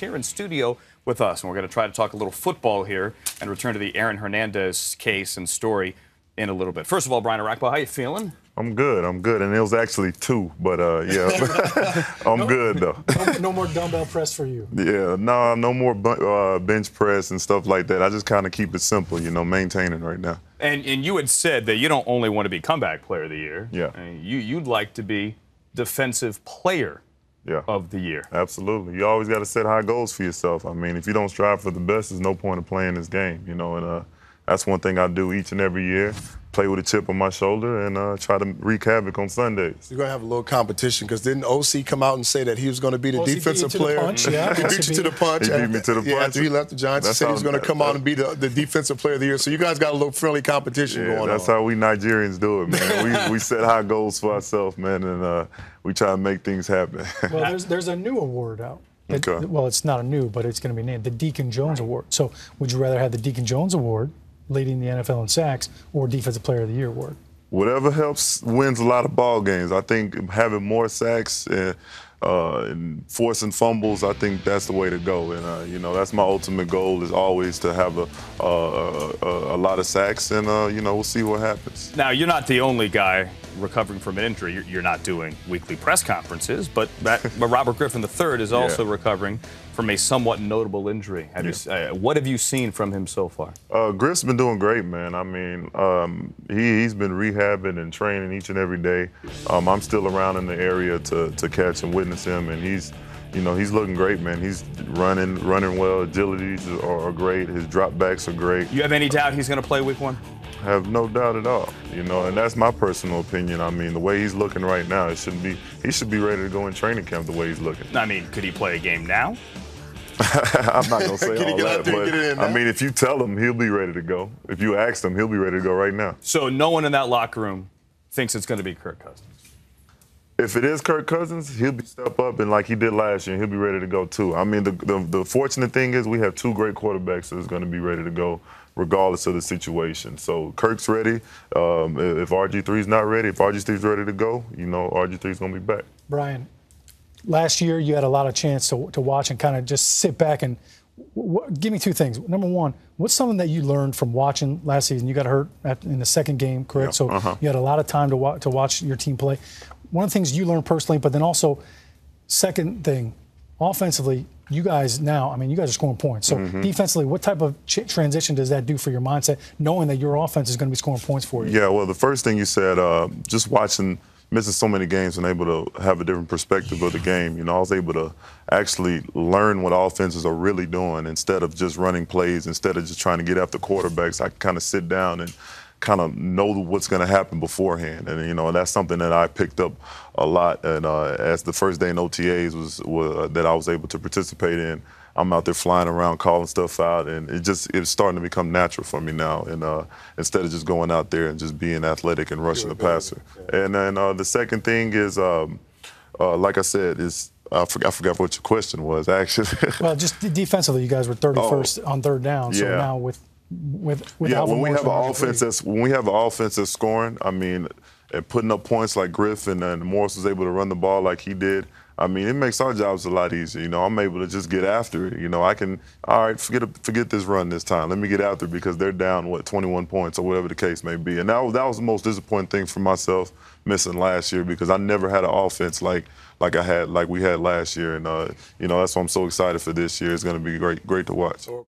here in studio with us. And we're going to try to talk a little football here and return to the Aaron Hernandez case and story in a little bit. First of all, Brian Orakpo, how you feeling? I'm good. And it was actually 2, but yeah, I'm good though. No more dumbbell press for you. Yeah, no more bench press and stuff like that. I just kind of keep it simple, maintaining right now. And you had said that you don't only want to be comeback player of the year. Yeah. You'd like to be defensive player of the year. Absolutely. You always got to set high goals for yourself. I mean, if you don't strive for the best, there's no point in playing this game, and that's one thing I do each and every year. Play with a chip on my shoulder and try to wreak havoc on Sundays. You're going to have a little competition because didn't OC come out and say that he was going to be the defensive player? He beat you to the punch. He beat me to the punch. After he left the Giants, he said he was going to come out and be the defensive player of the year. So you guys got a little friendly competition going on. That's how we Nigerians do it, man. we set high goals for ourselves, man, and we try to make things happen. Well, there's a new award out. Okay. Well, it's not a new, but it's going to be named the Deacon Jones Award. So would you rather have the Deacon Jones Award, leading the NFL in sacks, or Defensive Player of the Year award? Whatever helps wins a lot of ball games. I think having more sacks and forcing fumbles, I think that's the way to go. And that's my ultimate goal, is always to have a lot of sacks, and we'll see what happens. Now, you're not the only guy recovering from an injury. You're not doing weekly press conferences, but Robert Griffin III is also recovering from a somewhat notable injury. What have you seen from him so far? Griff's been doing great, man. I mean, he's been rehabbing and training each and every day. I'm still around in the area to catch and witness him, and he's looking great, man. He's running well. Agilities are great. His dropbacks are great. You have any doubt he's going to play week 1? I have no doubt at all, and that's my personal opinion. I mean, the way he's looking right now, he should be ready to go in training camp the way he's looking. I mean, could he play a game now? I'm not going to say all that, but I mean, if you tell him, he'll be ready to go. If you ask him, he'll be ready to go right now. So no one in that locker room thinks it's going to be Kirk Cousins? If it is Kirk Cousins, he'll step up, and like he did last year, he'll be ready to go too. I mean, the fortunate thing is we have 2 great quarterbacks that's going to be ready to go regardless of the situation. So Kirk's ready. If RG3's not ready, if RG3's ready to go, RG3's going to be back. Brian, last year you had a lot of chance to watch and kind of just sit back and give me 2 things. Number one, what's something that you learned from watching last season? You got hurt in the second game, correct? Yeah. So you had a lot of time to watch your team play. One of the things you learned personally, but then also, second thing, offensively, you guys are scoring points. So defensively, what type of transition does that do for your mindset, knowing that your offense is going to be scoring points for you? Yeah, well, the first thing you said, just missing so many games and able to have a different perspective of the game. I was able to actually learn what offenses are really doing instead of just running plays, instead of just trying to get after quarterbacks. I can kind of sit down and kind of know what's going to happen beforehand. And, that's something that I picked up a lot. And as the first day in OTAs was that I was able to participate in, I'm out there flying around, calling stuff out, and it's starting to become natural for me now. And instead of just going out there and just being athletic and rushing the passer. And then the second thing is, like I said, I forgot what your question was, actually. Well, just defensively, you guys were 31st on third down. So now with when we have an offense that's scoring, I mean, and putting up points like Griffin and Morris was able to run the ball like he did, I mean, it makes our jobs a lot easier. I'm able to just get after it. I can, all right, forget this run this time. Let me get after it because they're down, 21 points or whatever the case may be. And that was the most disappointing thing for myself missing last year, because I never had an offense like we had last year. And, that's why I'm so excited for this year. It's going to be great to watch.